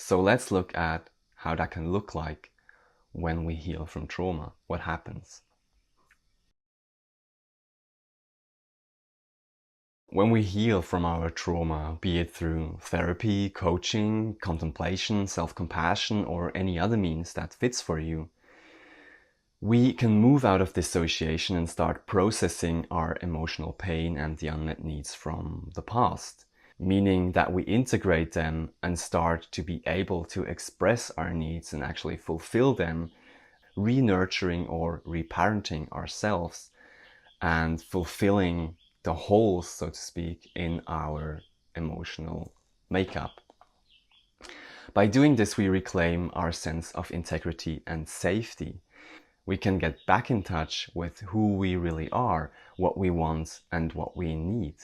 So let's look at how that can look like when we heal from trauma. What happens? When we heal from our trauma, be it through therapy, coaching, contemplation, self-compassion, or any other means that fits for you, we can move out of dissociation and start processing our emotional pain and the unmet needs from the past, meaning that we integrate them and start to be able to express our needs and actually fulfill them, re-nurturing or reparenting ourselves and fulfilling the holes, so to speak, in our emotional makeup. By doing this, we reclaim our sense of integrity and safety. We can get back in touch with who we really are, what we want, and what we need.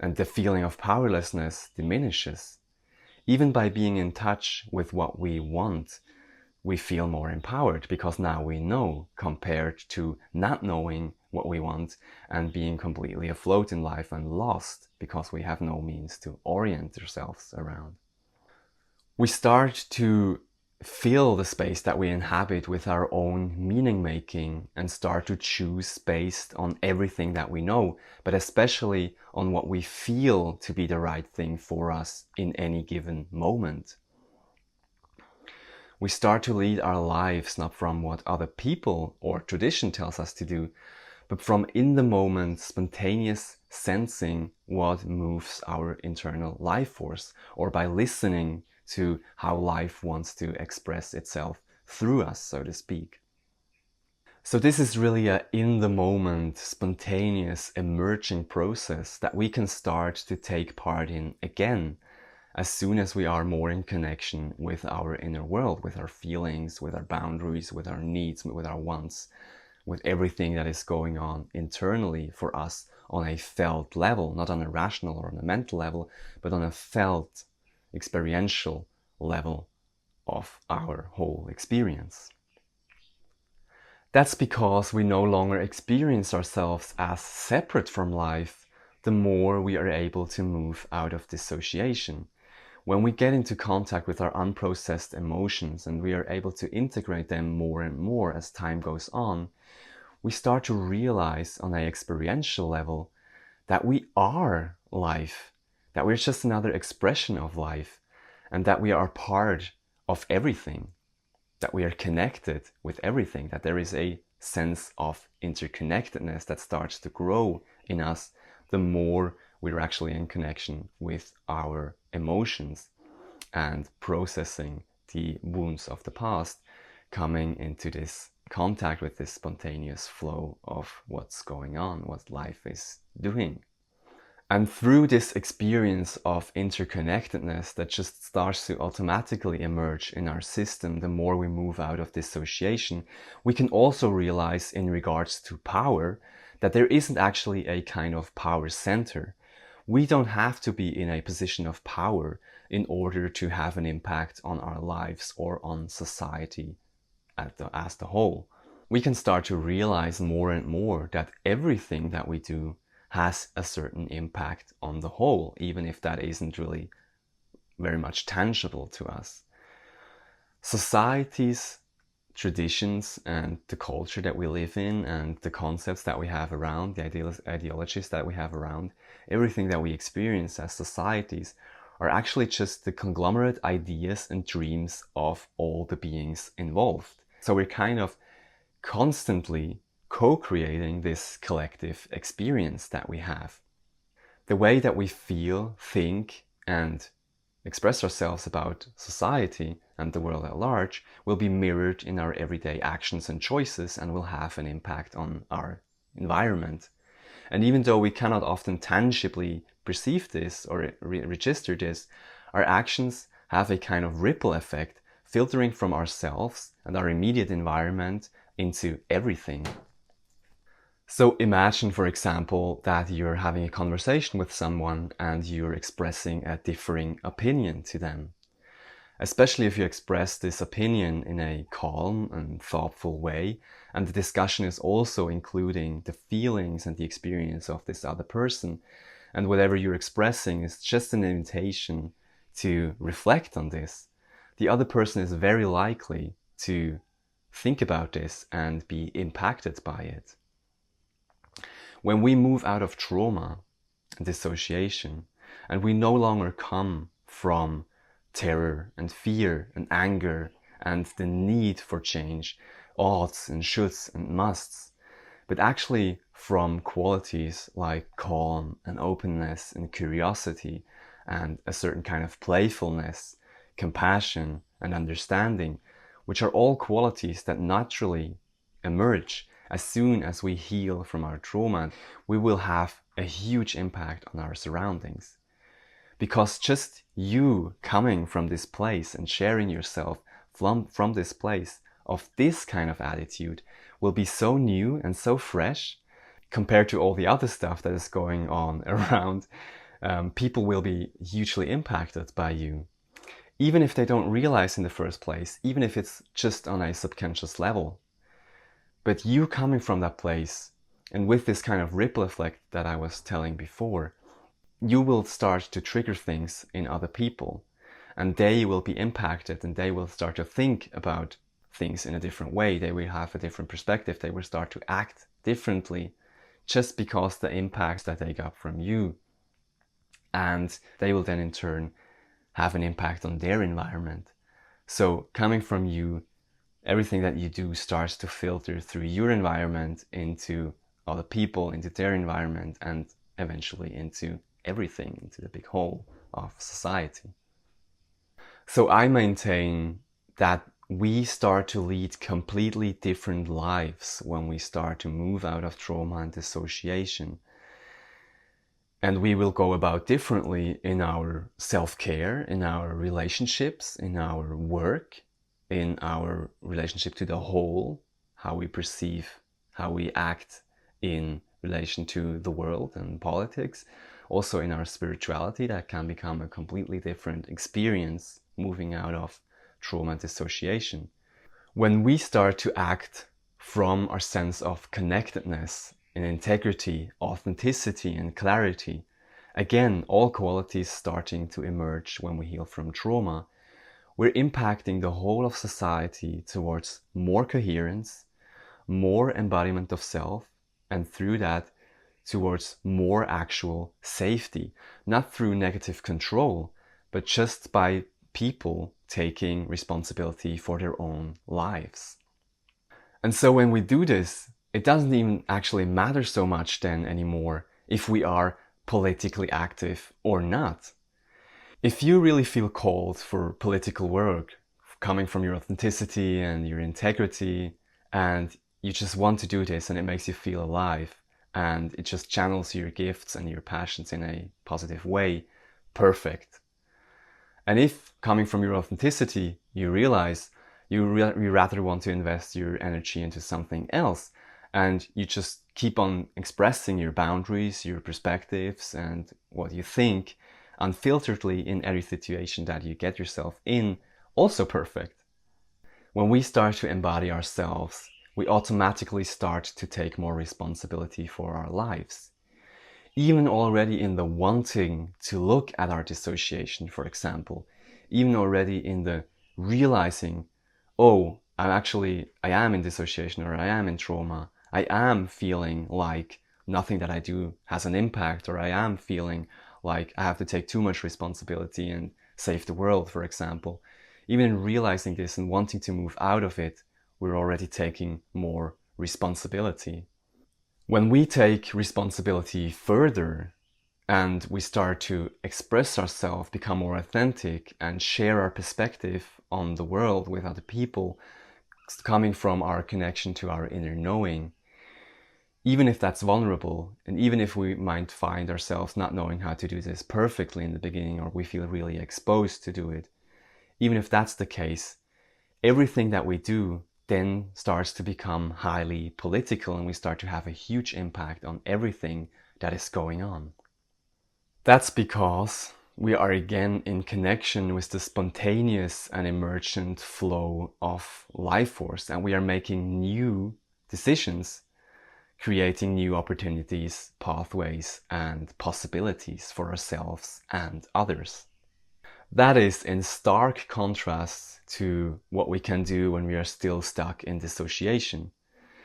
And the feeling of powerlessness diminishes. Even by being in touch with what we want, we feel more empowered because now we know, compared to not knowing what we want and being completely afloat in life and lost because we have no means to orient ourselves around. We start to fill the space that we inhabit with our own meaning making and start to choose based on everything that we know, but especially on what we feel to be the right thing for us in any given moment. We start to lead our lives not from what other people or tradition tells us to do, but from in the moment spontaneous sensing what moves our internal life force, or by listening to how life wants to express itself through us, so to speak. So this is really a in the moment, spontaneous, emerging process that we can start to take part in again as soon as we are more in connection with our inner world, with our feelings, with our boundaries, with our needs, with our wants, with everything that is going on internally for us on a felt level, not on a rational or on a mental level, but on a felt, experiential level of our whole experience. That's because we no longer experience ourselves as separate from life, the more we are able to move out of dissociation. When we get into contact with our unprocessed emotions and we are able to integrate them more and more as time goes on, we start to realize on an experiential level that we are life, that we're just another expression of life, and that we are part of everything, that we are connected with everything, that there is a sense of interconnectedness that starts to grow in us the more we're actually in connection with our emotions and processing the wounds of the past, coming into this contact with this spontaneous flow of what's going on, what life is doing. And through this experience of interconnectedness that just starts to automatically emerge in our system, the more we move out of dissociation, we can also realize in regards to power that there isn't actually a kind of power center. We don't have to be in a position of power in order to have an impact on our lives or on society as the whole. We can start to realize more and more that everything that we do has a certain impact on the whole, even if that isn't really very much tangible to us. Societies, traditions, and the culture that we live in, and the concepts that we have around, the ideologies that we have around, everything that we experience as societies are actually just the conglomerate ideas and dreams of all the beings involved. So we're kind of constantly co-creating this collective experience that we have. The way that we feel, think, and express ourselves about society and the world at large will be mirrored in our everyday actions and choices and will have an impact on our environment. And even though we cannot often tangibly perceive this or register this, our actions have a kind of ripple effect filtering from ourselves and our immediate environment into everything. So imagine, for example, that you're having a conversation with someone and you're expressing a differing opinion to them. Especially if you express this opinion in a calm and thoughtful way, and the discussion is also including the feelings and the experience of this other person, and whatever you're expressing is just an invitation to reflect on this, the other person is very likely to think about this and be impacted by it. When we move out of trauma and dissociation, and we no longer come from terror and fear and anger and the need for change, oughts and shoulds and musts, but actually from qualities like calm and openness and curiosity and a certain kind of playfulness, compassion and understanding, which are all qualities that naturally emerge as soon as we heal from our trauma, we will have a huge impact on our surroundings. Because just you coming from this place and sharing yourself from this place of this kind of attitude will be so new and so fresh compared to all the other stuff that is going on around. People will be hugely impacted by you, even if they don't realize in the first place, even if it's just on a subconscious level. But you coming from that place, and with this kind of ripple effect that I was telling before, you will start to trigger things in other people, and they will be impacted, and they will start to think about things in a different way. They will have a different perspective. They will start to act differently just because the impacts that they got from you. And they will then in turn have an impact on their environment. So coming from you, everything that you do starts to filter through your environment into other people, into their environment, and eventually into everything, into the big whole of society. So I maintain that we start to lead completely different lives when we start to move out of trauma and dissociation. And we will go about differently in our self-care, in our relationships, in our work, in our relationship to the whole, how we perceive, how we act in relation to the world and politics. Also in our spirituality, that can become a completely different experience moving out of trauma and dissociation. When we start to act from our sense of connectedness and integrity, authenticity and clarity, again, all qualities starting to emerge when we heal from trauma, we're impacting the whole of society towards more coherence, more embodiment of self, and through that towards more actual safety, not through negative control, but just by people taking responsibility for their own lives. And so when we do this, it doesn't even actually matter so much then anymore if we are politically active or not. If you really feel called for political work, coming from your authenticity and your integrity, and you just want to do this and it makes you feel alive, and it just channels your gifts and your passions in a positive way, perfect. And if coming from your authenticity, you realize you rather want to invest your energy into something else, and you just keep on expressing your boundaries, your perspectives, and what you think unfilteredly in every situation that you get yourself in, also perfect. When we start to embody ourselves, we automatically start to take more responsibility for our lives. Even already in the wanting to look at our dissociation, for example, even already in the realizing, oh, I am in dissociation, or I am in trauma, I am feeling like nothing that I do has an impact, or I am feeling like I have to take too much responsibility and save the world, for example. Even in realizing this and wanting to move out of it, we're already taking more responsibility. When we take responsibility further and we start to express ourselves, become more authentic, and share our perspective on the world with other people, coming from our connection to our inner knowing, even if that's vulnerable, and even if we might find ourselves not knowing how to do this perfectly in the beginning, or we feel really exposed to do it, even if that's the case, everything that we do then starts to become highly political, and we start to have a huge impact on everything that is going on. That's because we are again in connection with the spontaneous and emergent flow of life force, and we are making new decisions, creating new opportunities, pathways, and possibilities for ourselves and others. That is in stark contrast to what we can do when we are still stuck in dissociation.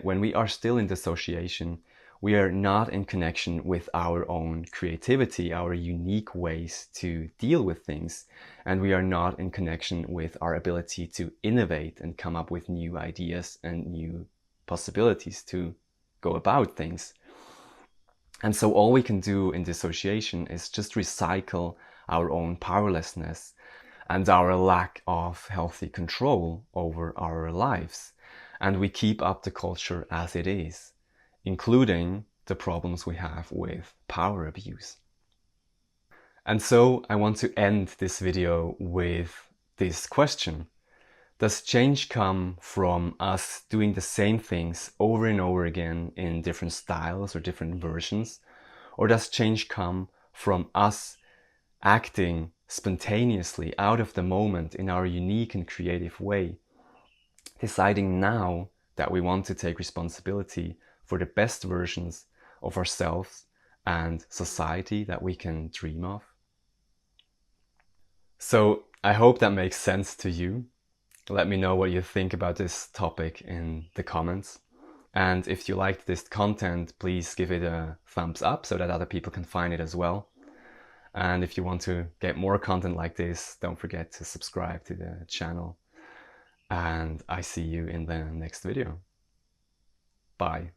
When we are still in dissociation, we are not in connection with our own creativity, our unique ways to deal with things, and we are not in connection with our ability to innovate and come up with new ideas and new possibilities to go about things. And so all we can do in dissociation is just recycle our own powerlessness and our lack of healthy control over our lives. And we keep up the culture as it is, including the problems we have with power abuse. And so I want to end this video with this question. Does change come from us doing the same things over and over again in different styles or different versions? Or does change come from us acting spontaneously out of the moment in our unique and creative way, deciding now that we want to take responsibility for the best versions of ourselves and society that we can dream of? So I hope that makes sense to you. Let me know what you think about this topic in the comments. And if you liked this content, please give it a thumbs up so that other people can find it as well. And if you want to get more content like this, don't forget to subscribe to the channel. And I see you in the next video. Bye.